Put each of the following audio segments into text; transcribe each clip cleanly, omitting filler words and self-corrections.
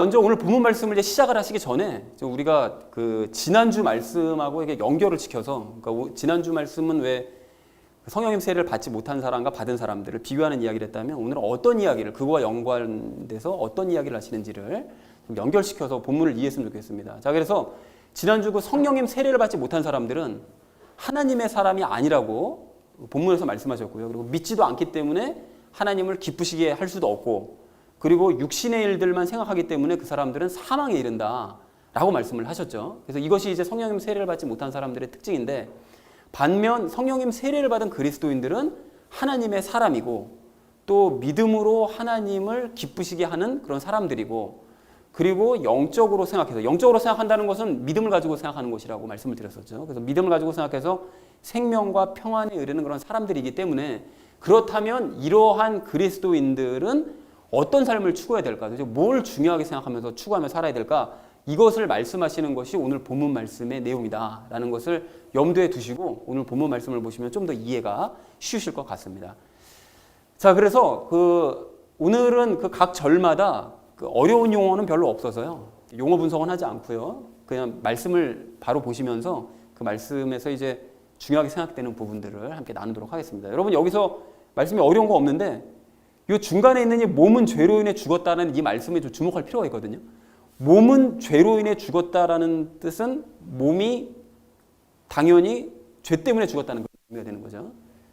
먼저 오늘 본문 말씀을 이제 시작을 하시기 전에 우리가 그 지난주 말씀하고 이게 연결을 시켜서, 그러니까 지난주 말씀은 왜 성령님 세례를 받지 못한 사람과 받은 사람들을 비교하는 이야기를 했다면, 오늘은 어떤 이야기를, 그거와 연관돼서 어떤 이야기를 하시는지를 좀 연결시켜서 본문을 이해했으면 좋겠습니다. 자, 그래서 지난주 그 성령님 세례를 받지 못한 사람들은 하나님의 사람이 아니라고 본문에서 말씀하셨고요. 그리고 믿지도 않기 때문에 하나님을 기쁘시게 할 수도 없고, 그리고 육신의 일들만 생각하기 때문에 그 사람들은 사망에 이른다라고 말씀을 하셨죠. 그래서 이것이 이제 성령님 세례를 받지 못한 사람들의 특징인데, 반면 성령님 세례를 받은 그리스도인들은 하나님의 사람이고, 또 믿음으로 하나님을 기쁘시게 하는 그런 사람들이고, 그리고 영적으로 생각한다는 것은 믿음을 가지고 생각하는 것이라고 말씀을 드렸었죠. 그래서 믿음을 가지고 생각해서 생명과 평안에 이르는 그런 사람들이기 때문에, 그렇다면 이러한 그리스도인들은 어떤 삶을 추구해야 될까? 뭘 중요하게 생각하면서 추구하며 살아야 될까? 이것을 말씀하시는 것이 오늘 본문 말씀의 내용이다라는 것을 염두에 두시고 오늘 본문 말씀을 보시면 좀 더 이해가 쉬우실 것 같습니다. 자, 그래서 오늘은 그 각 절마다 그 어려운 용어는 별로 없어서요. 용어 분석은 하지 않고요. 그냥 말씀을 바로 보시면서 그 말씀에서 이제 중요하게 생각되는 부분들을 함께 나누도록 하겠습니다. 여러분, 여기서 말씀이 어려운 거 없는데, 이 중간에 있는 이 몸은 죄로 인해 죽었다는 이 말씀에 좀 주목할 필요가 있거든요. 몸은 죄로 인해 죽었다라는 뜻은 몸이 당연히 죄 때문에 죽었다는 의미가 되는 거죠.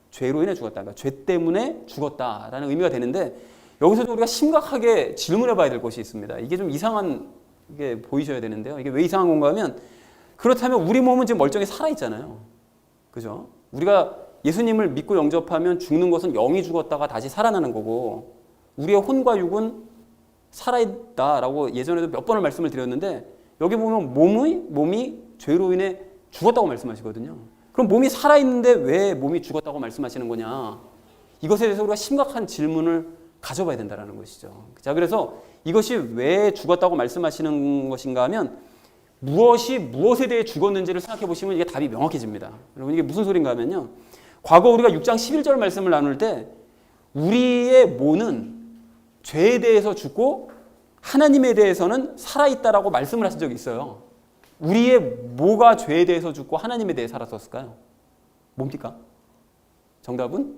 죄로 인해 죽었다. 그러니까 죄 때문에 죽었다라는 의미가 되는데, 여기서 우리가 심각하게 질문해 봐야 될 것이 있습니다. 이게 좀 이상한 게 보이셔야 되는데요. 이게 왜 이상한 건가 하면, 그렇다면 우리 몸은 지금 멀쩡히 살아있잖아요. 그죠? 우리가 예수님을 믿고 영접하면 죽는 것은 영이 죽었다가 다시 살아나는 거고, 우리의 혼과 육은 살아있다라고 예전에도 몇 번을 말씀을 드렸는데, 여기 보면 몸이 죄로 인해 죽었다고 말씀하시거든요. 그럼 몸이 살아있는데 왜 몸이 죽었다고 말씀하시는 거냐? 이것에 대해서 우리가 심각한 질문을 가져봐야 된다는 것이죠. 자, 그래서 이것이 왜 죽었다고 말씀하시는 것인가 하면, 무엇이 무엇에 대해 죽었는지를 생각해 보시면 이게 답이 명확해집니다. 여러분, 이게 무슨 소린가 하면요, 과거 우리가 6장 11절 말씀을 나눌 때 우리의 모는 죄에 대해서 죽고 하나님에 대해서는 살아있다라고 말씀을 하신 적이 있어요. 우리의 뭐가 죄에 대해서 죽고 하나님에 대해 살았었을까요? 뭡니까? 정답은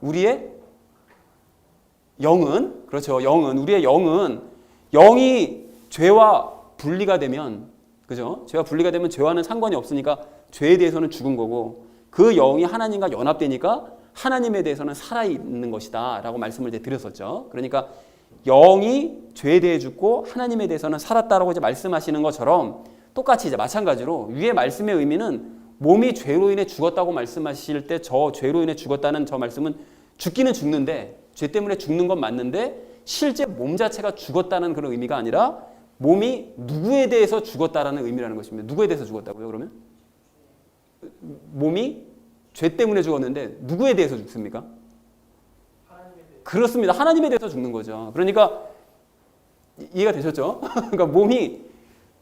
우리의 영은, 그렇죠. 우리의 영이 죄와 분리가 되면, 그죠? 죄와 분리가 되면 죄와는 상관이 없으니까 죄에 대해서는 죽은 거고, 그 영이 하나님과 연합되니까 하나님에 대해서는 살아있는 것이다 라고 말씀을 이제 드렸었죠. 그러니까 영이 죄에 대해 죽고 하나님에 대해서는 살았다라고 이제 말씀하시는 것처럼, 똑같이 이제 마찬가지로 위의 말씀의 의미는 몸이 죄로 인해 죽었다고 말씀하실 때, 저 죄로 인해 죽었다는 저 말씀은 죽기는 죽는데, 죄 때문에 죽는 건 맞는데 실제 몸 자체가 죽었다는 그런 의미가 아니라 몸이 누구에 대해서 죽었다라는 의미라는 것입니다. 누구에 대해서 죽었다고요, 그러면? 몸이 죄 때문에 죽었는데 누구에 대해서 죽습니까? 그렇습니다. 하나님에 대해서 죽는 거죠. 그러니까 이해가 되셨죠? 그러니까 몸이,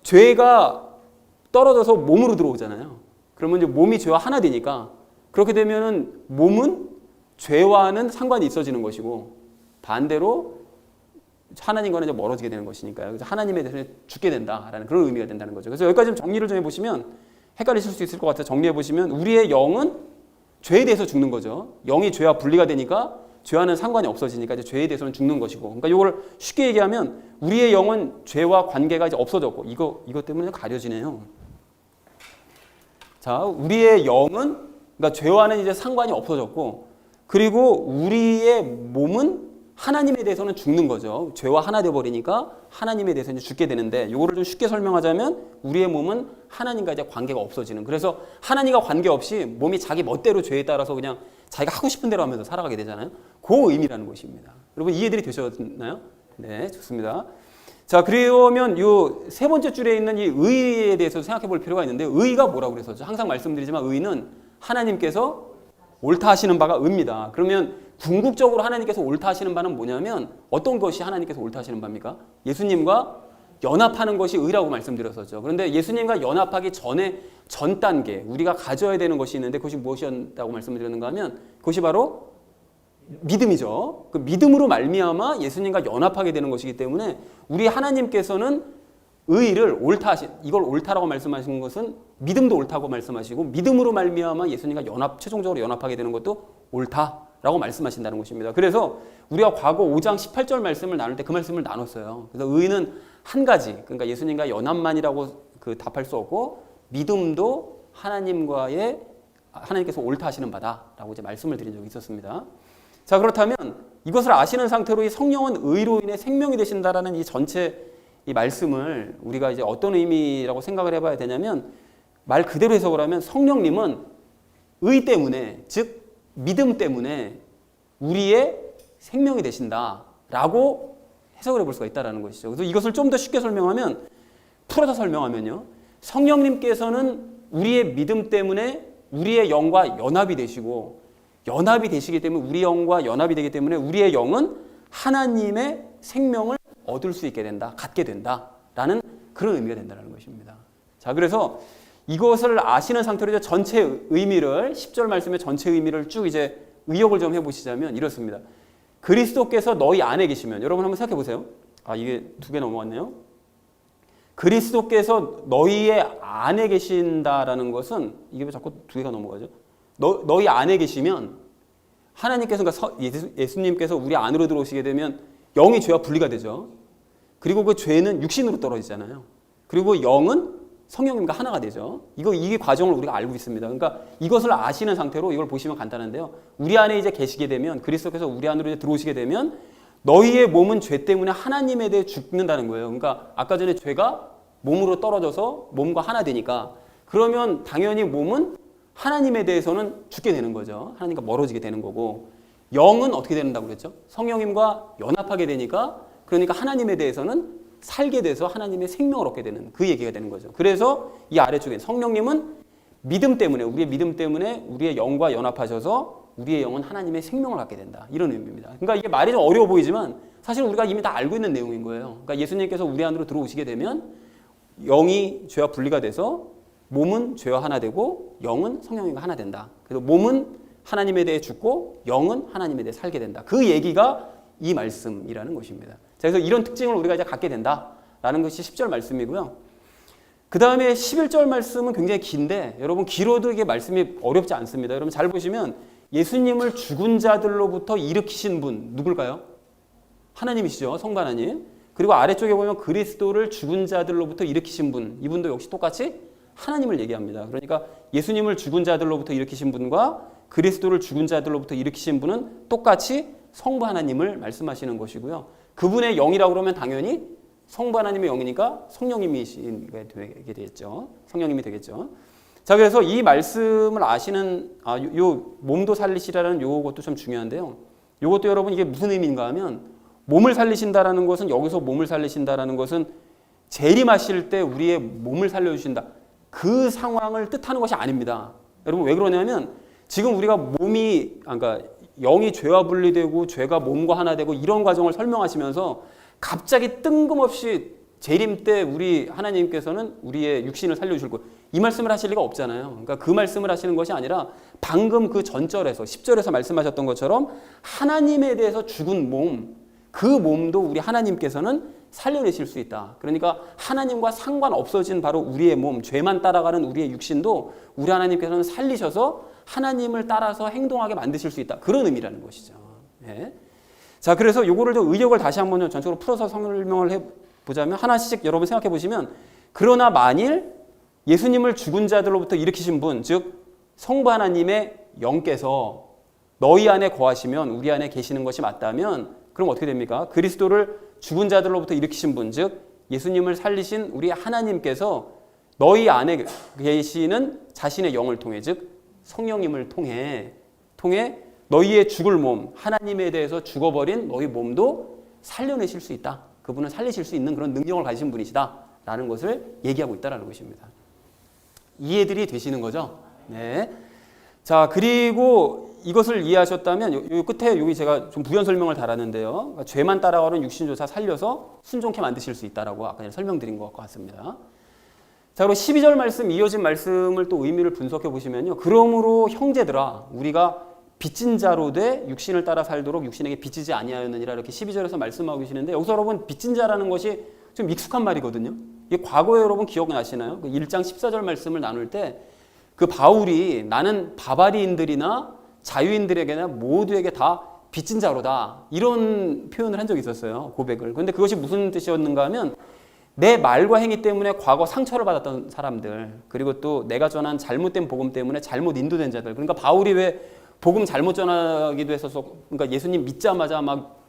죄가 떨어져서 몸으로 들어오잖아요. 그러면 이제 몸이 죄와 하나 되니까, 그렇게 되면은 몸은 죄와는 상관이 있어지는 것이고, 반대로 하나님과는 이제 멀어지게 되는 것이니까요. 그래서 하나님에 대해서 죽게 된다라는 그런 의미가 된다는 거죠. 그래서 여기까지 좀 정리를 좀 해보시면 헷갈리실 수 있을 것 같아요. 정리해보시면 우리의 영은 죄에 대해서 죽는 거죠. 영이 죄와 분리가 되니까 죄와는 상관이 없어지니까 이제 죄에 대해서는 죽는 것이고, 그러니까 이걸 쉽게 얘기하면 우리의 영은 죄와 관계가 이제 없어졌고, 이것 때문에 가려지네요. 자, 우리의 영은, 그러니까 죄와는 이제 상관이 없어졌고, 그리고 우리의 몸은 하나님에 대해서는 죽는 거죠. 죄와 하나 되어버리니까 하나님에 대해서 이제 죽게 되는데, 이거를 좀 쉽게 설명하자면 우리의 몸은 하나님과 이제 관계가 없어지는, 그래서 하나님과 관계없이 몸이 자기 멋대로 죄에 따라서 그냥 자기가 하고 싶은 대로 하면서 살아가게 되잖아요. 그 의미라는 것입니다. 여러분, 이해들이 되셨나요? 네, 좋습니다. 자, 그러면 이 세 번째 줄에 있는 이 의에 대해서 생각해 볼 필요가 있는데, 의가 뭐라고 그랬었죠? 항상 말씀드리지만 의는 하나님께서 옳다 하시는 바가 의입니다. 그러면 궁극적으로 하나님께서 옳다 하시는 바는 뭐냐면, 어떤 것이 하나님께서 옳다 하시는 바입니까? 예수님과 연합하는 것이 의라고 말씀드렸었죠. 그런데 예수님과 연합하기 전에 전 단계, 우리가 가져야 되는 것이 있는데, 그것이 무엇이었다고 말씀을 드렸는가 하면, 그것이 바로 믿음이죠. 그 믿음으로 말미암아 예수님과 연합하게 되는 것이기 때문에 우리 하나님께서는 의를 옳다 하신, 이걸 옳다라고 말씀하시는 것은 믿음도 옳다고 말씀하시고, 믿음으로 말미암아 예수님과 최종적으로 연합하게 되는 것도 옳다라고 말씀하신다는 것입니다. 그래서 우리가 과거 5장 18절 말씀을 나눌 때 그 말씀을 나눴어요. 그래서 의는 한 가지, 그러니까 예수님과 연합만이라고 답할 수 없고, 믿음도 하나님께서 옳다 하시는 바다라고 이제 말씀을 드린 적이 있었습니다. 자, 그렇다면 이것을 아시는 상태로 이 성령은 의로 인해 생명이 되신다라는 이 전체 이 말씀을 우리가 이제 어떤 의미라고 생각을 해봐야 되냐면, 말 그대로 해석을 하면 성령님은 의 때문에, 즉 믿음 때문에 우리의 생명이 되신다라고 해석을 해볼 수가 있다는 것이죠. 그래서 이것을 좀 더 쉽게 설명하면, 풀어서 설명하면요, 성령님께서는 우리의 믿음 때문에 우리의 영과 연합이 되시고, 연합이 되시기 때문에, 우리 영과 연합이 되기 때문에 우리의 영은 하나님의 생명을 얻을 수 있게 된다, 갖게 된다라는 그런 의미가 된다는 것입니다. 자, 그래서 이것을 아시는 상태로 이제 전체 의미를, 10절 말씀의 전체 의미를 쭉 이제 의역을 좀 해보시자면 이렇습니다. 그리스도께서 너희 안에 계시면, 여러분 한번 생각해 보세요. 이게 2개 넘어갔네요. 그리스도께서 너희의 안에 계신다라는 것은, 이게 왜 자꾸 2개가 넘어가죠? 너희 안에 계시면 하나님께서, 그러니까 예수님께서 우리 안으로 들어오시게 되면 영이 죄와 분리가 되죠. 그리고 그 죄는 육신으로 떨어지잖아요. 그리고 영은 성령님과 하나가 되죠. 이 과정을 우리가 알고 있습니다. 그러니까 이것을 아시는 상태로 이걸 보시면 간단한데요. 우리 안에 이제 계시게 되면, 그리스도께서 우리 안으로 이제 들어오시게 되면 너희의 몸은 죄 때문에 하나님에 대해 죽는다는 거예요. 그러니까 아까 전에 죄가 몸으로 떨어져서 몸과 하나 되니까, 그러면 당연히 몸은 하나님에 대해서는 죽게 되는 거죠. 하나님과 멀어지게 되는 거고, 영은 어떻게 된다고 그랬죠? 성령님과 연합하게 되니까, 그러니까 하나님에 대해서는 살게 돼서 하나님의 생명을 얻게 되는 그 얘기가 되는 거죠. 그래서 이 아래쪽에 성령님은 믿음 때문에, 우리의 믿음 때문에 우리의 영과 연합하셔서 우리의 영은 하나님의 생명을 갖게 된다, 이런 의미입니다. 그러니까 이게 말이 좀 어려워 보이지만 사실 우리가 이미 다 알고 있는 내용인 거예요. 그러니까 예수님께서 우리 안으로 들어오시게 되면 영이 죄와 분리가 돼서 몸은 죄와 하나 되고 영은 성령님과 하나 된다. 그래서 몸은 하나님에 대해 죽고 영은 하나님에 대해 살게 된다. 그 얘기가 이 말씀이라는 것입니다. 자, 그래서 이런 특징을 우리가 이제 갖게 된다라는 것이 10절 말씀이고요. 그 다음에 11절 말씀은 굉장히 긴데, 여러분 길어도 이게 말씀이 어렵지 않습니다. 여러분 잘 보시면 예수님을 죽은 자들로부터 일으키신 분 누굴까요? 하나님이시죠. 성부 하나님. 그리고 아래쪽에 보면 그리스도를 죽은 자들로부터 일으키신 분, 이분도 역시 똑같이 하나님을 얘기합니다. 그러니까 예수님을 죽은 자들로부터 일으키신 분과 그리스도를 죽은 자들로부터 일으키신 분은 똑같이 성부 하나님을 말씀하시는 것이고요. 그분의 영이라고 그러면 당연히 성부 하나님의 영이니까 성령님이 되게 되겠죠. 성령님이 되겠죠. 자, 그래서 이 말씀을 아시는, 요 몸도 살리시라는 요것도 좀 중요한데요. 요것도 여러분 이게 무슨 의미인가 하면, 몸을 살리신다라는 것은, 여기서 몸을 살리신다라는 것은 재림하실 때 우리의 몸을 살려주신다, 그 상황을 뜻하는 것이 아닙니다. 여러분 왜 그러냐면, 지금 우리가 그러니까 영이 죄와 분리되고 죄가 몸과 하나 되고 이런 과정을 설명하시면서 갑자기 뜬금없이 재림 때 우리 하나님께서는 우리의 육신을 살려주실 거예요, 이 말씀을 하실 리가 없잖아요. 그러니까 그 말씀을 하시는 것이 아니라 방금 그 전절에서 10절에서 말씀하셨던 것처럼 하나님에 대해서 죽은 몸, 그 몸도 우리 하나님께서는 살려내실 수 있다. 그러니까 하나님과 상관없어진 바로 우리의 몸, 죄만 따라가는 우리의 육신도 우리 하나님께서는 살리셔서 하나님을 따라서 행동하게 만드실 수 있다, 그런 의미라는 것이죠. 네. 자, 그래서 요거를 좀 의역을 다시 한번 전적으로 풀어서 설명을 해보자면, 하나씩 여러분 생각해 보시면, 그러나 만일 예수님을 죽은 자들로부터 일으키신 분, 즉 성부 하나님의 영께서 너희 안에 거하시면, 우리 안에 계시는 것이 맞다면, 그럼 어떻게 됩니까? 그리스도를 죽은 자들로부터 일으키신 분, 즉 예수님을 살리신 우리 하나님께서 너희 안에 계시는 자신의 영을 통해, 즉 성령님을 통해 너희의 죽을 몸, 하나님에 대해서 죽어버린 너희 몸도 살려내실 수 있다. 그분은 살리실 수 있는 그런 능력을 가지신 분이시다 라는 것을 얘기하고 있다는 것입니다. 이해들이 되시는 거죠? 네. 자, 그리고 이것을 이해하셨다면 요 끝에 여기 제가 좀 부연 설명을 달았는데요. 그러니까 죄만 따라가는 육신조차 살려서 순종케 만드실 수 있다라고 아까 설명드린 것 같습니다. 자, 그리고 12절 말씀, 이어진 말씀을 또 의미를 분석해 보시면요. 그러므로 형제들아, 우리가 빚진 자로 돼 육신을 따라 살도록 육신에게 빚지지 아니하였느니라 이렇게 12절에서 말씀하고 계시는데 여기서 여러분 빚진 자라는 것이 좀 익숙한 말이거든요. 이게 과거에 여러분 기억나시나요? 그 1장 14절 말씀을 나눌 때 그 바울이 나는 바바리인들이나 자유인들에게나 모두에게 다 빚진 자로다 이런 표현을 한 적이 있었어요. 고백을. 그런데 그것이 무슨 뜻이었는가 하면 내 말과 행위 때문에 과거 상처를 받았던 사람들 그리고 또 내가 전한 잘못된 복음 때문에 잘못 인도된 자들 그러니까 바울이 왜 복음 잘못 전하기도 했어서 그러니까 예수님 믿자마자 막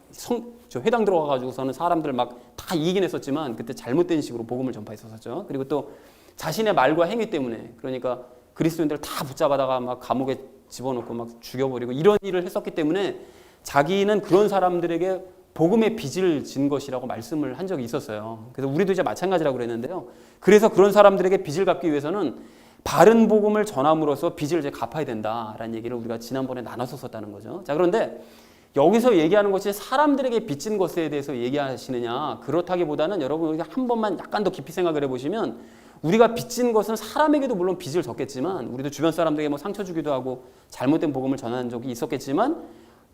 회당 들어가가지고서는 사람들 막 다 이기긴 했었지만 그때 잘못된 식으로 복음을 전파했었죠. 그리고 또 자신의 말과 행위 때문에 그러니까 그리스도인들 다 붙잡아다가 막 감옥에 집어넣고 막 죽여버리고 이런 일을 했었기 때문에 자기는 그런 사람들에게 복음의 빚을 진 것이라고 말씀을 한 적이 있었어요. 그래서 우리도 이제 마찬가지라고 그랬는데요. 그래서 그런 사람들에게 빚을 갚기 위해서는 바른 복음을 전함으로써 빚을 이제 갚아야 된다라는 얘기를 우리가 지난번에 나눴었다는 거죠. 자, 그런데 여기서 얘기하는 것이 사람들에게 빚진 것에 대해서 얘기하시느냐 그렇다기보다는 여러분 한 번만 약간 더 깊이 생각을 해보시면 우리가 빚진 것은 사람에게도 물론 빚을 졌겠지만 우리도 주변 사람들에게 뭐 상처 주기도 하고 잘못된 복음을 전하는 적이 있었겠지만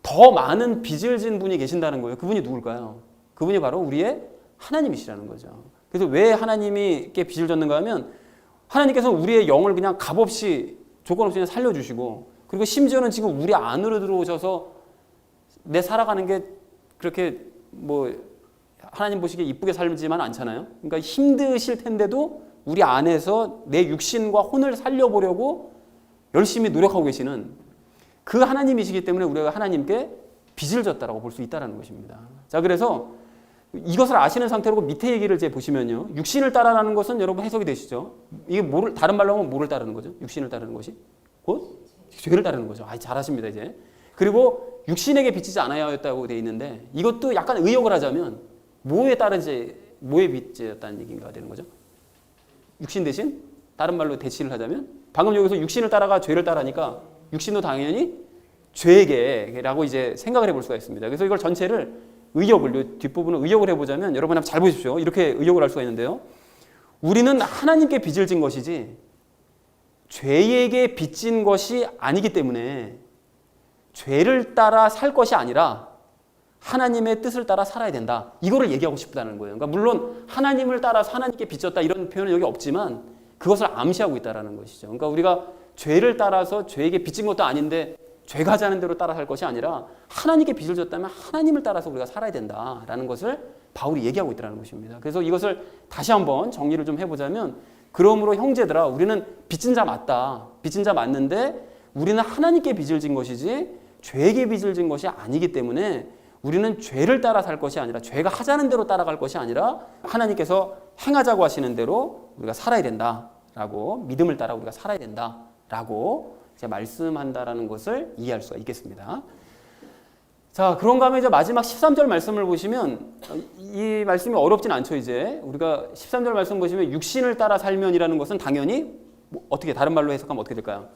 더 많은 빚을 진 분이 계신다는 거예요. 그분이 누굴까요? 그분이 바로 우리의 하나님이시라는 거죠. 그래서 왜 하나님께 빚을 졌는가 하면 하나님께서 우리의 영을 그냥 값없이 조건 없이 그냥 살려주시고 그리고 심지어는 지금 우리 안으로 들어오셔서 내 살아가는 게 그렇게 뭐 하나님 보시기에 이쁘게 살지만 않잖아요. 그러니까 힘드실 텐데도 우리 안에서 내 육신과 혼을 살려보려고 열심히 노력하고 계시는 그 하나님이시기 때문에 우리가 하나님께 빚을 졌다라고 볼 수 있다는 것입니다. 자, 그래서 이것을 아시는 상태로 밑에 얘기를 이제 보시면요. 육신을 따라라는 것은 여러분 해석이 되시죠? 이게 뭐를, 다른 말로 하면 뭐를 따르는 거죠? 육신을 따르는 것이? 곧? 죄를 따르는 거죠. 잘하십니다, 이제. 그리고 육신에게 빚지지 않아야 했다고 되어 있는데 이것도 약간 의역을 하자면 뭐에 빚졌다는 얘기가 되는 거죠? 육신 대신? 다른 말로 대치를 하자면 방금 여기서 육신을 따라가 죄를 따라니까 육신도 당연히 죄에게라고 이제 생각을 해볼 수가 있습니다. 그래서 이걸 전체를 의역을, 뒷부분을 의역을 해보자면 여러분 한번 잘 보십시오. 이렇게 의역을 할 수가 있는데요. 우리는 하나님께 빚을 진 것이지 죄에게 빚진 것이 아니기 때문에 죄를 따라 살 것이 아니라 하나님의 뜻을 따라 살아야 된다. 이거를 얘기하고 싶다는 거예요. 그러니까 물론 하나님을 따라서 하나님께 빚졌다 이런 표현은 여기 없지만 그것을 암시하고 있다는 것이죠. 그러니까 우리가 죄를 따라서 죄에게 빚진 것도 아닌데 죄가 하자는 대로 따라 살 것이 아니라 하나님께 빚을 졌다면 하나님을 따라서 우리가 살아야 된다라는 것을 바울이 얘기하고 있다는 것입니다. 그래서 이것을 다시 한번 정리를 좀 해보자면 그러므로 형제들아 우리는 빚진 자 맞다. 빚진 자 맞는데 우리는 하나님께 빚을 진 것이지 죄에게 빚을 진 것이 아니기 때문에 우리는 죄를 따라 살 것이 아니라 죄가 하자는 대로 따라갈 것이 아니라 하나님께서 행하자고 하시는 대로 우리가 살아야 된다라고 믿음을 따라 우리가 살아야 된다라고 이제 말씀한다라는 것을 이해할 수가 있겠습니다. 자, 그런가 하면 이제 마지막 13절 말씀을 보시면 이 말씀이 어렵진 않죠. 이제 우리가 13절 말씀 보시면 육신을 따라 살면이라는 것은 당연히 어떻게 다른 말로 해석하면 어떻게 될까요?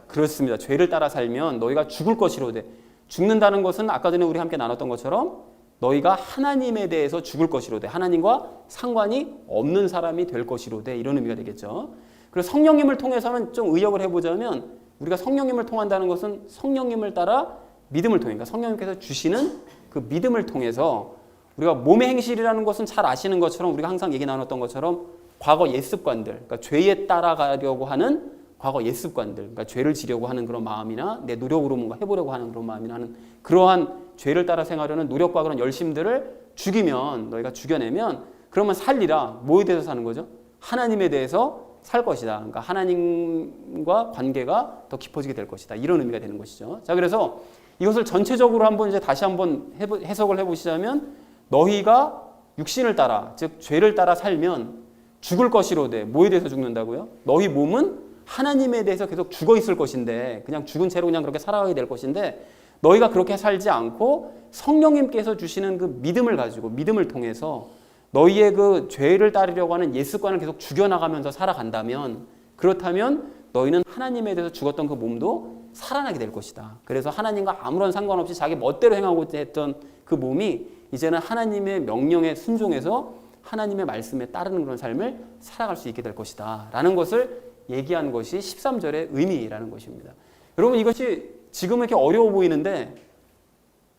그렇습니다. 죄를 따라 살면 너희가 죽을 것이로되 죽는다는 것은 아까 전에 우리 함께 나눴던 것처럼 너희가 하나님에 대해서 죽을 것이로되 하나님과 상관이 없는 사람이 될 것이로되 이런 의미가 되겠죠. 그래서 성령님을 통해서는 좀 의역을 해보자면 우리가 성령님을 통한다는 것은 성령님을 따라 믿음을 통해 그러니까 성령님께서 주시는 그 믿음을 통해서 우리가 몸의 행실이라는 것은 잘 아시는 것처럼 우리가 항상 얘기 나눴던 것처럼 과거 옛습관들 그러니까 죄에 따라가려고 하는 과거 옛습관들, 그러니까 죄를 지려고 하는 그런 마음이나 내 노력으로 뭔가 해보려고 하는 그런 마음이나 하는 그러한 죄를 따라 생활하는 노력과 그런 열심들을 죽이면 너희가 죽여내면 그러면 살리라. 뭐에 대해서 사는 거죠? 하나님에 대해서 살 것이다. 그러니까 하나님과 관계가 더 깊어지게 될 것이다. 이런 의미가 되는 것이죠. 자, 그래서 이것을 전체적으로 한번 이제 다시 한번 해석을 해보시자면 너희가 육신을 따라, 즉 죄를 따라 살면 죽을 것이로되 뭐에 대해서 죽는다고요? 너희 몸은 하나님에 대해서 계속 죽어 있을 것인데 그냥 죽은 채로 그냥 그렇게 살아가게 될 것인데 너희가 그렇게 살지 않고 성령님께서 주시는 그 믿음을 가지고 믿음을 통해서 너희의 그 죄를 따르려고 하는 옛습관을 계속 죽여나가면서 살아간다면 그렇다면 너희는 하나님에 대해서 죽었던 그 몸도 살아나게 될 것이다. 그래서 하나님과 아무런 상관없이 자기 멋대로 행하고자 했던 그 몸이 이제는 하나님의 명령에 순종해서 하나님의 말씀에 따르는 그런 삶을 살아갈 수 있게 될 것이다 라는 것을 얘기한 것이 13절의 의미라는 것입니다. 여러분 이것이 지금은 이렇게 어려워 보이는데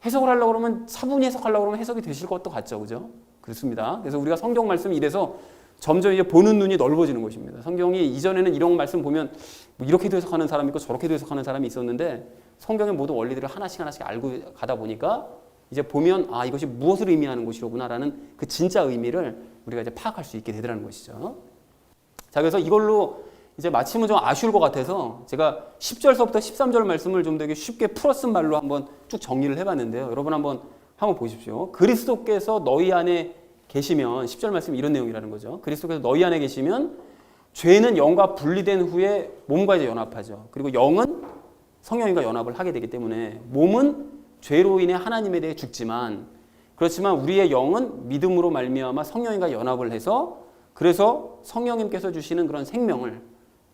해석을 하려고 그러면 차분히 해석하려고 그러면 해석이 되실 것도 같죠. 그죠? 그렇습니다. 그래서 우리가 성경 말씀이 이래서 점점 이제 보는 눈이 넓어지는 것입니다. 성경이 이전에는 이런 말씀 보면 뭐 이렇게도 해석하는 사람이 있고 저렇게도 해석하는 사람이 있었는데 성경의 모든 원리들을 하나씩 알고 가다 보니까 이제 보면 아, 이것이 무엇을 의미하는 것이로구나라는 그 진짜 의미를 우리가 이제 파악할 수 있게 되더라는 것이죠. 자, 그래서 이걸로 이제 마침은 좀 아쉬울 것 같아서 제가 10절서부터 13절 말씀을 좀 되게 쉽게 풀어쓴 말로 한번 쭉 정리를 해봤는데요. 여러분 한번 보십시오. 그리스도께서 너희 안에 계시면 10절 말씀이 이런 내용이라는 거죠. 그리스도께서 너희 안에 계시면 죄는 영과 분리된 후에 몸과 이제 연합하죠. 그리고 영은 성령님과 연합을 하게 되기 때문에 몸은 죄로 인해 하나님에 대해 죽지만 그렇지만 우리의 영은 믿음으로 말미암아 성령님과 연합을 해서 그래서 성령님께서 주시는 그런 생명을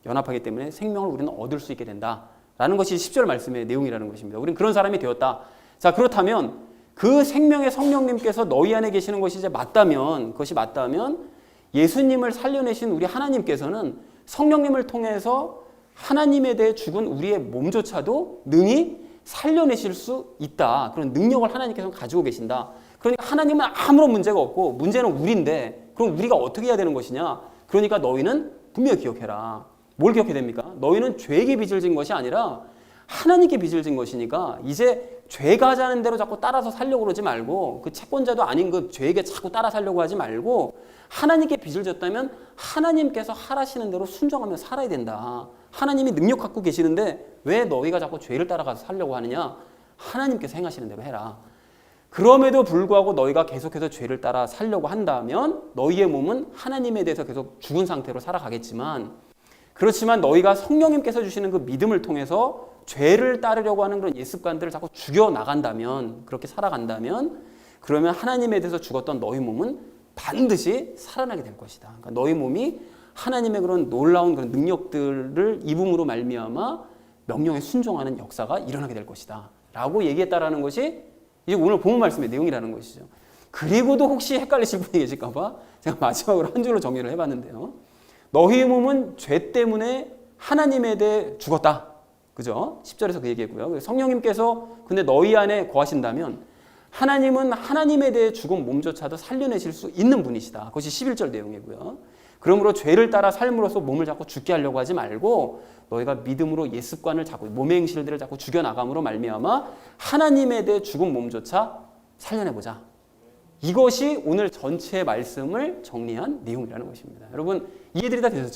연합하기 때문에 생명을 우리는 얻을 수 있게 된다라는 것이 10절 말씀의 내용이라는 것입니다. 우리는 그런 사람이 되었다. 자, 그렇다면 그 생명의 성령님께서 너희 안에 계시는 것이 이제 맞다면 그것이 맞다면 예수님을 살려내신 우리 하나님께서는 성령님을 통해서 하나님에 대해 죽은 우리의 몸조차도 능히 살려내실 수 있다. 그런 능력을 하나님께서 가지고 계신다. 그러니까 하나님은 아무런 문제가 없고 문제는 우리인데 그럼 우리가 어떻게 해야 되는 것이냐? 그러니까 너희는 분명히 기억해라. 뭘 기억해야 됩니까? 너희는 죄에게 빚을 진 것이 아니라 하나님께 빚을 진 것이니까 이제 죄가 하자는 대로 자꾸 따라서 살려고 그러지 말고 그 채권자도 아닌 그 죄에게 자꾸 따라 살려고 하지 말고 하나님께 빚을 졌다면 하나님께서 하라시는 대로 순종하며 살아야 된다. 하나님이 능력 갖고 계시는데 왜 너희가 자꾸 죄를 따라가서 살려고 하느냐? 하나님께서 행하시는 대로 해라. 그럼에도 불구하고 너희가 계속해서 죄를 따라 살려고 한다면 너희의 몸은 하나님에 대해서 계속 죽은 상태로 살아가겠지만 그렇지만 너희가 성령님께서 주시는 그 믿음을 통해서 죄를 따르려고 하는 그런 옛습관들을 자꾸 죽여나간다면 그렇게 살아간다면 그러면 하나님에 대해서 죽었던 너희 몸은 반드시 살아나게 될 것이다. 그러니까 너희 몸이 하나님의 그런 놀라운 그런 능력들을 입음으로 말미암아 명령에 순종하는 역사가 일어나게 될 것이다. 라고 얘기했다라는 것이 이제 오늘 본문 말씀의 내용이라는 것이죠. 그리고도 혹시 헷갈리실 분이 계실까 봐 제가 마지막으로 한 줄로 정리를 해봤는데요. 너희 몸은 죄 때문에 하나님에 대해 죽었다. 그죠? 10절에서 그 얘기했고요. 성령님께서 근데 너희 안에 거하신다면 하나님은 하나님에 대해 죽은 몸조차도 살려내실 수 있는 분이시다. 그것이 11절 내용이고요. 그러므로 죄를 따라 삶으로써 몸을 자꾸 죽게 하려고 하지 말고 너희가 믿음으로 옛습관을 자꾸 몸의 행실들을 자꾸 죽여나감으로 말미암아 하나님에 대해 죽은 몸조차 살려내보자. 이것이 오늘 전체 말씀을 정리한 내용이라는 것입니다. 여러분 이해들이 다 되셨죠?